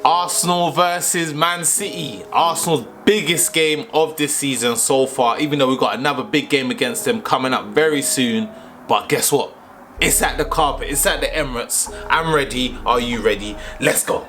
Arsenal versus Man City. Arsenal's biggest game of this season so far, even though we've got another big game against them coming up very soon. But guess what? It's at the carpet, it's at the Emirates. I'm ready. Are you ready? Let's go.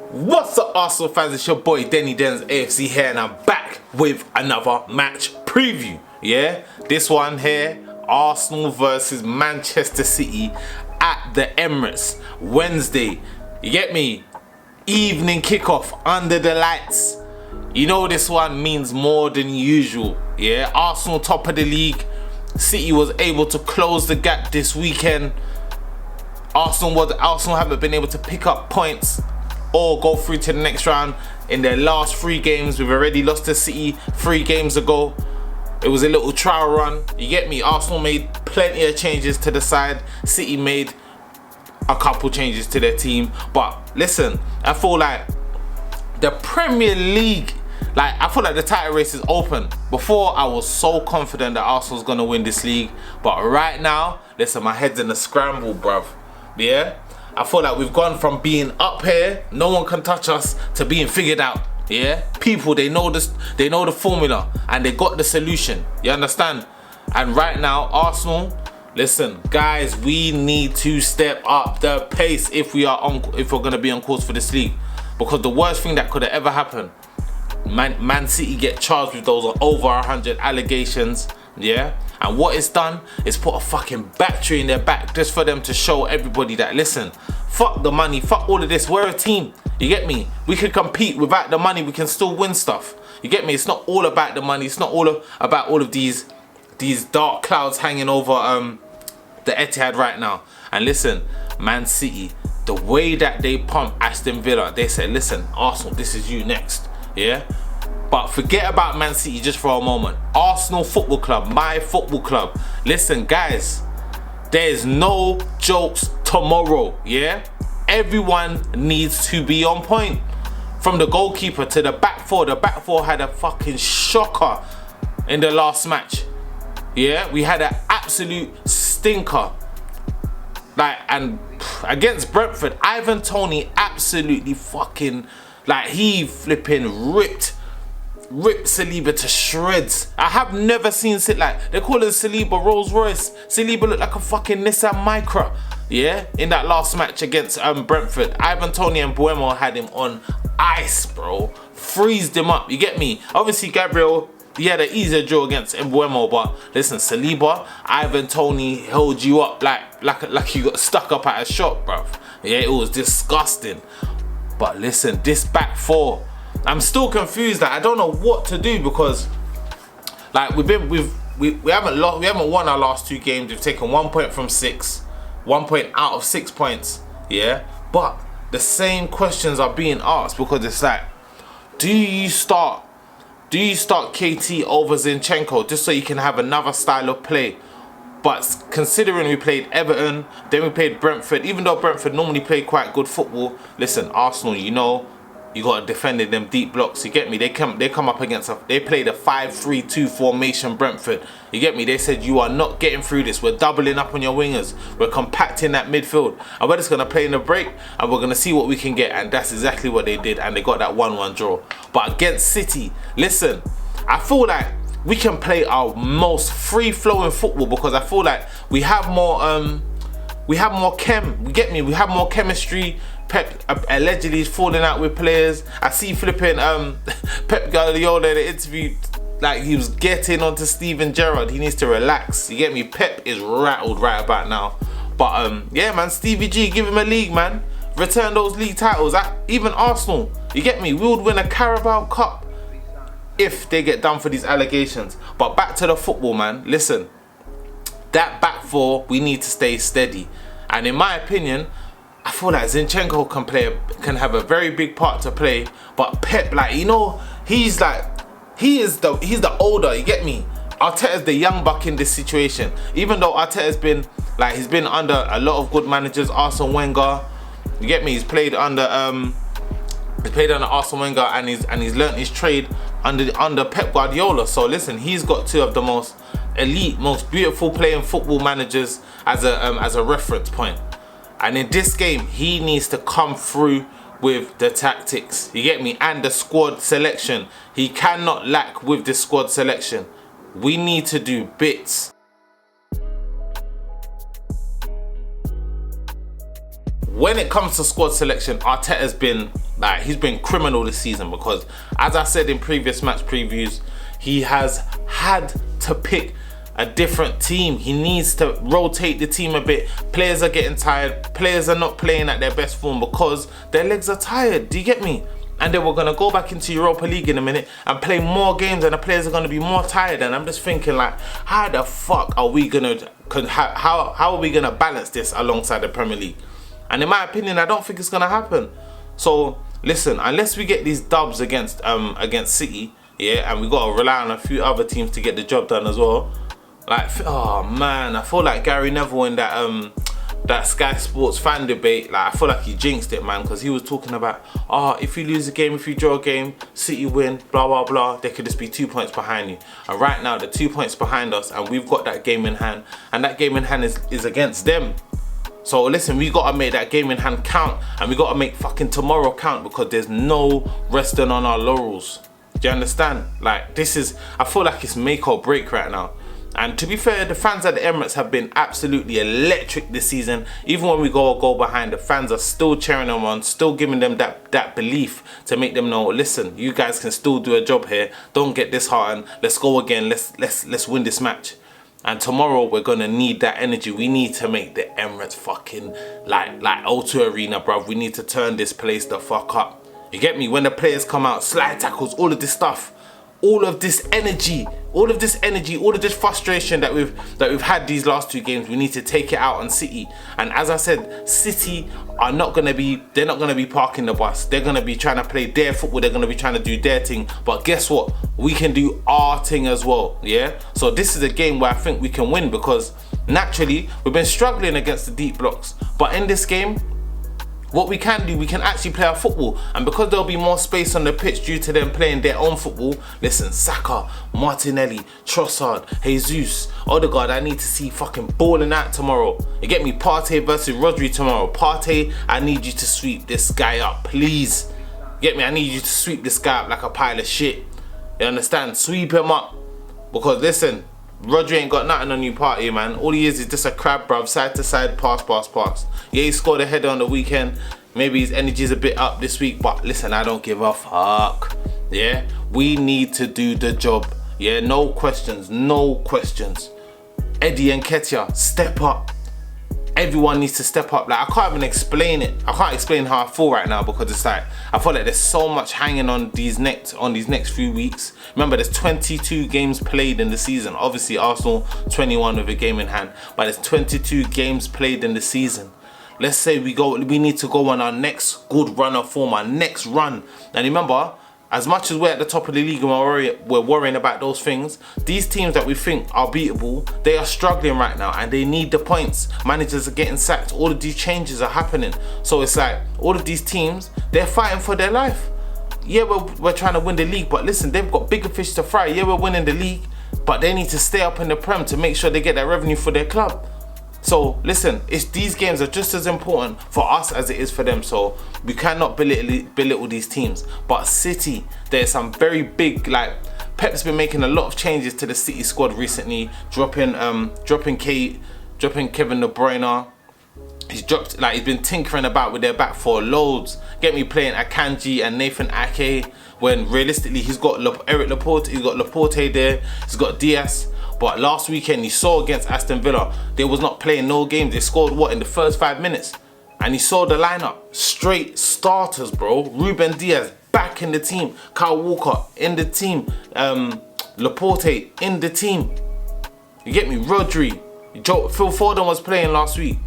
What's up, Arsenal fans? It's your boy Dennydenzafc here, and I'm back with another match preview. Yeah, this one here, Arsenal versus Manchester City at the Emirates, Wednesday. You get me? Evening kickoff under the lights. You know this one means more than usual. Yeah, Arsenal top of the league. City was able to close the gap this weekend. Arsenal haven't been able to pick up points or go through to the next round in their last 3 games. We've already lost to City 3 games ago. It was a little trial run. You get me? Arsenal made plenty of changes to the side. City made a couple changes to their team. But listen, I feel like the Premier League, I feel like the title race is open. Before, I was so confident that Arsenal's gonna win this league. But right now, listen, my head's in a scramble, bruv. Yeah? I feel like we've gone from being up here, no one can touch us, to being figured out. Yeah, people, they know this, they know the formula, and they got the solution. You understand? And right now, Arsenal, listen, guys, we need to step up the pace if we're gonna be on course for this league. Because the worst thing that could have ever happened, Man City get charged with those over 100 allegations. Yeah, and what it's done is put a fucking battery in their back just for them to show everybody that, listen, fuck the money, fuck all of this, we're a team. You get me? We can compete without the money, we can still win stuff. You get me? It's not all about the money, it's not all about all of these dark clouds hanging over the Etihad right now. And listen, Man City, the way that they pump Aston Villa, they said, listen, Arsenal, this is you next. Yeah? But forget about Man City just for a moment. Arsenal Football Club, my football club. Listen, guys, there's no jokes tomorrow, yeah? Everyone needs to be on point. From the goalkeeper to the back four. The back four had a fucking shocker in the last match. Yeah, we had an absolute stinker. And against Brentford, Ivan Toney absolutely fucking, he flipping ripped Saliba to shreds. I have never seen they call it Saliba Rolls Royce. Saliba looked like a fucking Nissan Micra. Yeah, in that last match against Brentford, Ivan Toney and Buemo had him on ice, bro. Freezed him up. You get me? Obviously, Gabriel, he had an easier draw against Buemo, but listen, Saliba, Ivan Toney held you up like you got stuck up at a shop, bro. Yeah, it was disgusting. But listen, this back four, I'm still confused. I don't know what to do because, we haven't won our last 2 games. We've taken 1 point from 6, 1 point out of 6 points. Yeah, but the same questions are being asked because it's do you start KT over Zinchenko just so you can have another style of play? But considering we played Everton, then we played Brentford, even though Brentford normally play quite good football, listen, Arsenal, you know, you got to defend in them deep blocks. You get me? They come up against they played a 5-3-2 formation, Brentford. You get me? They said, you are not getting through this. We're doubling up on your wingers. We're compacting that midfield. And we're just going to play in the break and we're going to see what we can get. And that's exactly what they did. And they got that 1-1 draw. But against City, listen, I feel like we can play our most free-flowing football because I feel like we have more you get me? We have more chemistry. Pep allegedly is falling out with players. I see flipping Pep Guardiola in the interview, he was getting onto Steven Gerrard. He needs to relax. You get me? Pep is rattled right about now. But yeah, man, Stevie G, give him a league, man. Return those league titles. Even Arsenal, you get me? We would win a Carabao Cup if they get done for these allegations. But back to the football, man. Listen, that back four, we need to stay steady. And in my opinion, I feel like Zinchenko can have a very big part to play, but Pep, he's the older, you get me? Arteta's the young buck in this situation. Even though Arteta's been he's been under a lot of good managers, Arsene Wenger, you get me? He's played under Arsene Wenger and he's learnt his trade under Pep Guardiola. So listen, he's got 2 of the most elite, most beautiful playing football managers as a reference point. And in this game, he needs to come through with the tactics, you get me, and the squad selection. He cannot lack with the squad selection. We need to do bits. When it comes to squad selection, Arteta's been like, he's been criminal this season, because as I said in previous match previews, he has had to pick a different team. He needs to rotate the team a bit. Players are getting tired. Players are not playing at their best form because their legs are tired. Do you get me? And then we're going to go back into Europa League in a minute and play more games, and the players are going to be more tired. And I'm just thinking, like, how the fuck are we going to, how are we going to balance this alongside the Premier League? And in my opinion, I don't think it's going to happen. So listen, unless we get these dubs against City, yeah, and we got to rely on a few other teams to get the job done as well. Like, oh man, I feel like Gary Neville in that Sky Sports fan debate, like, I feel like he jinxed it, man, because he was talking about, if you lose a game, if you draw a game, City win, blah blah blah, they could just be 2 points behind you. And right now, they're 2 points behind us, and we've got that game in hand, and that game in hand is against them. So listen, we gotta make that game in hand count, and we gotta make fucking tomorrow count, because there's no resting on our laurels. Do you understand? Like, this is, I feel like it's make or break right now. And to be fair, the fans at the Emirates have been absolutely electric this season. Even when we go a goal behind, the fans are still cheering them on, still giving them that belief to make them know, listen, you guys can still do a job here. Don't get disheartened. Let's go again. Let's win this match. And tomorrow we're gonna need that energy. We need to make the Emirates fucking like O2 Arena, bruv. We need to turn this place the fuck up. You get me? When the players come out, slide tackles, all of this stuff. All of this energy, all of this frustration that we've had these last two games, we need to take it out on City. And as I said, City are not gonna be parking the bus. They're gonna be trying to play their football. They're gonna be trying to do their thing. But guess what? We can do our thing as well. Yeah. So this is a game where I think we can win, because naturally we've been struggling against the deep blocks. But in this game, what we can do, we can actually play our football. And because there'll be more space on the pitch due to them playing their own football, listen, Saka, Martinelli, Trossard, Jesus, Odegaard, I need to see fucking balling out tomorrow. You get me? Partey versus Rodri tomorrow. Partey, I need you to sweep this guy up, please. You get me? I need you to sweep this guy up like a pile of shit. You understand? Sweep him up. Because listen, Rodri ain't got nothing on you, Partey, man. All he is just a crab, bruv. Side to side, pass. Yeah, he scored a header on the weekend. Maybe his energy's a bit up this week, but listen, I don't give a fuck. Yeah, we need to do the job. Yeah, no questions. Eddie and Nketiah, step up. Everyone needs to step up. Like, I can't even explain it. I can't explain how I feel right now, because it's like, I feel like there's so much hanging on these next few weeks. Remember, there's 22 games played in the season. Obviously, Arsenal 21 with a game in hand, but there's 22 games played in the season. Let's say we need to go on our next good run of form, our next run. And remember, as much as we're at the top of the league and we're worrying about those things, these teams that we think are beatable, they are struggling right now and they need the points. Managers are getting sacked. All of these changes are happening. So it's like, all of these teams, they're fighting for their life. Yeah, we're trying to win the league, but listen, they've got bigger fish to fry. Yeah, we're winning the league, but they need to stay up in the Prem to make sure they get that revenue for their club. So listen, these games are just as important for us as it is for them. So we cannot belittle these teams. But City, there's some very big, like, Pep's been making a lot of changes to the City squad recently, dropping Kevin De Bruyne. He's been tinkering about with their back four loads. Get me, playing Akanji and Nathan Ake, when realistically he's got Eric Laporte, he's got Laporte there, he's got Diaz. But last weekend, you saw against Aston Villa, they was not playing no games. They scored, in the first 5 minutes? And you saw the lineup. Straight starters, bro. Ruben Diaz back in the team. Kyle Walker in the team. Laporte in the team. You get me? Rodri. Phil Foden was playing last week.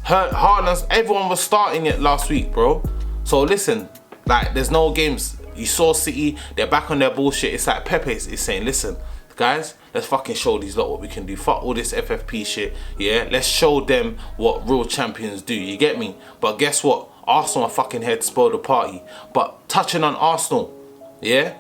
Haaland, everyone was starting it last week, bro. So listen, like, there's no games. You saw City, they're back on their bullshit. It's like Pepe is saying, listen, guys, let's fucking show these lot what we can do. Fuck all this FFP shit, yeah? Let's show them what real champions do, you get me? But guess what? Arsenal are fucking here to spoil the party. But touching on Arsenal, yeah?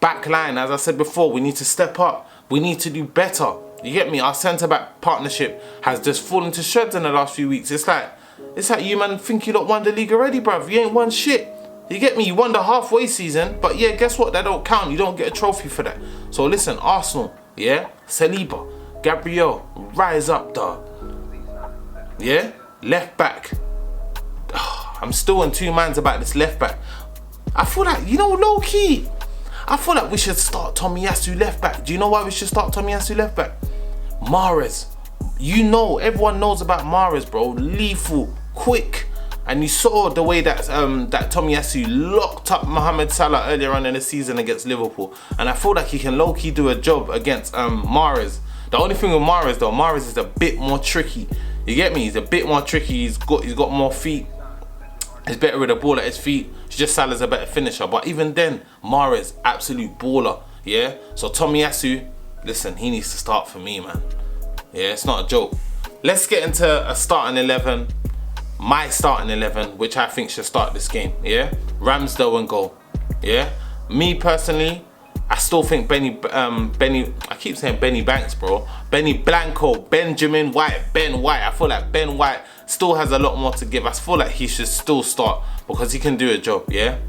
Back line, as I said before, we need to step up. We need to do better. You get me? Our centre-back partnership has just fallen to shreds in the last few weeks. It's like you man think you don't won the league already, bruv. You ain't won shit. You get me? You won the halfway season, but yeah, guess what? That don't count. You don't get a trophy for that. So listen, Arsenal, yeah? Saliba, Gabriel, rise up, dog. Yeah? Left back. I'm still in two minds about this left back. I feel like, low key, I feel like we should start Tomiyasu left back. Do you know why we should start Tomiyasu left back? Mahrez. Everyone knows about Mahrez, bro. Lethal, quick. And you saw the way that Tomiyasu locked up Mohamed Salah earlier on in the season against Liverpool. And I feel like he can low-key do a job against Mahrez. The only thing with Mahrez though, Mahrez is a bit more tricky. You get me? He's a bit more tricky. He's got more feet. He's better with the ball at his feet. It's just Salah's a better finisher. But even then, Mahrez, absolute baller. Yeah? So Tomiyasu, listen, he needs to start for me, man. Yeah, it's not a joke. Let's get into a starting 11. My starting 11, which I think should start this game. Yeah? Ramsdale and goal. Yeah? Me personally, I still think I keep saying Benny Banks, bro. Benny Blanco, Benjamin White, Ben White. I feel like Ben White still has a lot more to give. I feel like he should still start because he can do a job, yeah?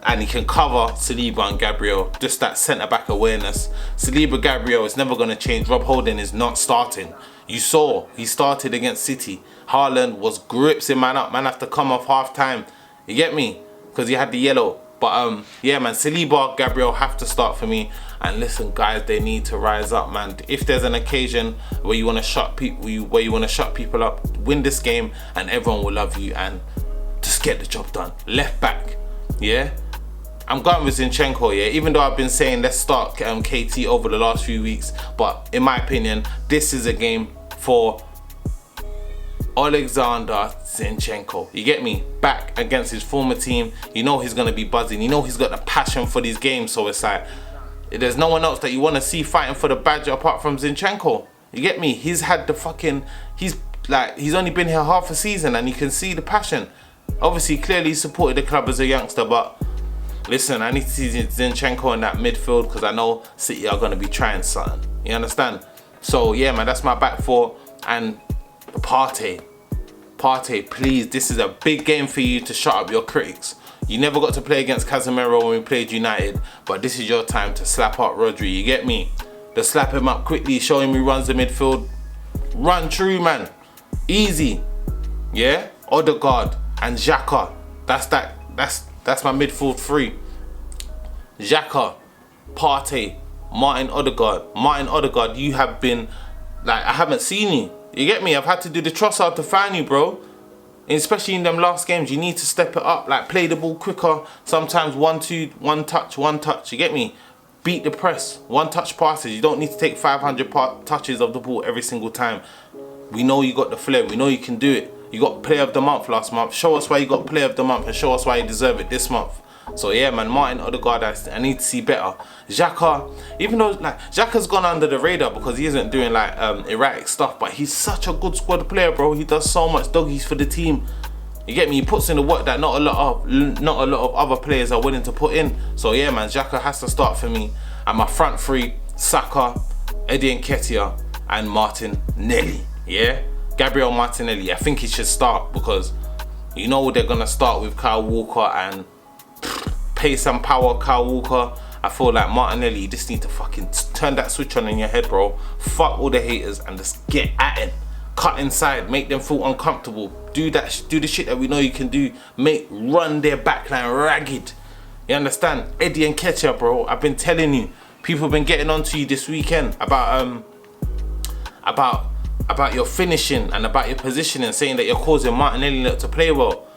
And he can cover Saliba and Gabriel. Just that centre-back awareness. Saliba, Gabriel is never going to change. Rob Holding is not starting. You saw, he started against City. Haaland was gripsing man up. Man have to come off half-time. You get me? Because he had the yellow. But yeah, man, Saliba, Gabriel have to start for me. And listen, guys, they need to rise up, man. If there's an occasion where you want to shut people, up, win this game, and everyone will love you and just get the job done. Left back, yeah. I'm going with Zinchenko, yeah. Even though I've been saying let's start KT over the last few weeks, but in my opinion, this is a game for Alexander Zinchenko. You get me? Back against his former team. You know he's gonna be buzzing. You know he's got the passion for these games. So it's like, there's no one else that you want to see fighting for the badge apart from Zinchenko. You get me? He's had the fucking, he's only been here half a season and you can see the passion. Obviously, clearly he supported the club as a youngster, but listen, I need to see Zinchenko in that midfield because I know City are going to be trying something. You understand? So yeah, man, that's my back four. And Partey, please, this is a big game for you to shut up your critics. You never got to play against Casemiro when we played United, but this is your time to slap up Rodri. You get me? To slap him up quickly, show him who runs the midfield. Run true, man. Easy. Yeah? Odegaard and Xhaka. That's my midfield three. Xhaka, Partey, Martin Odegaard, you have been, like, I haven't seen you. You get me? I've had to do the Trossard to find you, bro. Especially in them last games, you need to step it up, like play the ball quicker. Sometimes 1-2, one touch. You get me? Beat the press, one touch passes. You don't need to take 500 touches of the ball every single time. We know you got the flair. We know you can do it. You got Player of the Month last month. Show us why you got Player of the Month and show us why you deserve it this month. So yeah, man, Martin Odegaard, I need to see better. Xhaka, even though like Xhaka's gone under the radar because he isn't doing like erratic stuff, but he's such a good squad player, bro. He does so much doggies for the team. You get me? He puts in the work that not a lot of other players are willing to put in. So yeah, man, Xhaka has to start for me. And my front three: Saka, Eddie Nketiah, and Martinelli. Yeah, Gabriel Martinelli. I think he should start because you know they're gonna start with Kyle Walker and pace and power Kyle Walker. I feel like Martinelli, you just need to fucking turn that switch on in your head, bro. Fuck all the haters and just get at it. Cut inside, make them feel uncomfortable. Do the shit that we know you can do. Run their backline ragged. You understand? Eddie Nketiah, bro. I've been telling you. People have been getting onto you this weekend about your finishing and about your positioning, saying that you're causing Martinelli not to play well.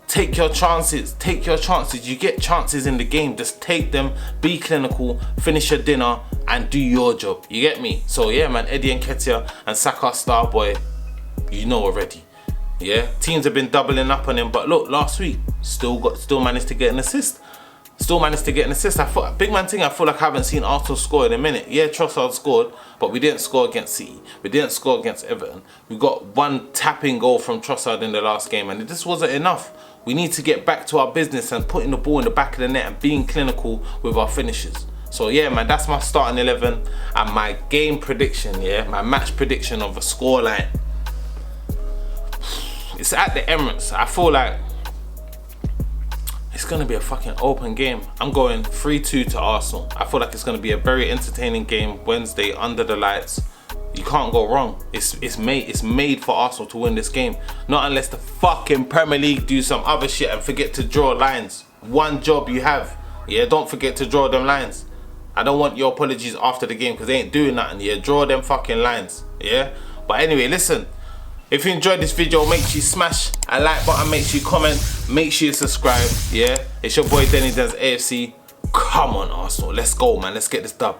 Take your chances. Take your chances. You get chances in the game. Just take them. Be clinical. Finish your dinner and do your job. You get me? So yeah, man. Eddie Nketiah and Saka Starboy. You know already. Yeah. Teams have been doubling up on him, but look, last week still managed to get an assist. I thought big man thing. I feel like I haven't seen Arsenal score in a minute. Yeah, Trossard scored, but we didn't score against City. We didn't score against Everton. We got one tapping goal from Trossard in the last game, and it just wasn't enough. We need to get back to our business and putting the ball in the back of the net and being clinical with our finishes. So yeah, man, that's my starting 11 and my game prediction, yeah, my match prediction of a scoreline. It's at the Emirates. I feel like it's gonna be a fucking open game. I'm going 3-2 to Arsenal. I feel like it's gonna be a very entertaining game Wednesday under the lights. You can't go wrong. It's made for Arsenal to win this game. Not unless the fucking Premier League do some other shit and forget to draw lines. One job you have, yeah, don't forget to draw them lines. I don't want your apologies after the game because they ain't doing nothing, yeah. Draw them fucking lines, yeah. But anyway, listen. If you enjoyed this video, make sure you smash a like button, make sure you comment, make sure you subscribe, yeah? It's your boy Dennydenzafc. Come on, Arsenal. Let's go, man. Let's get this dub.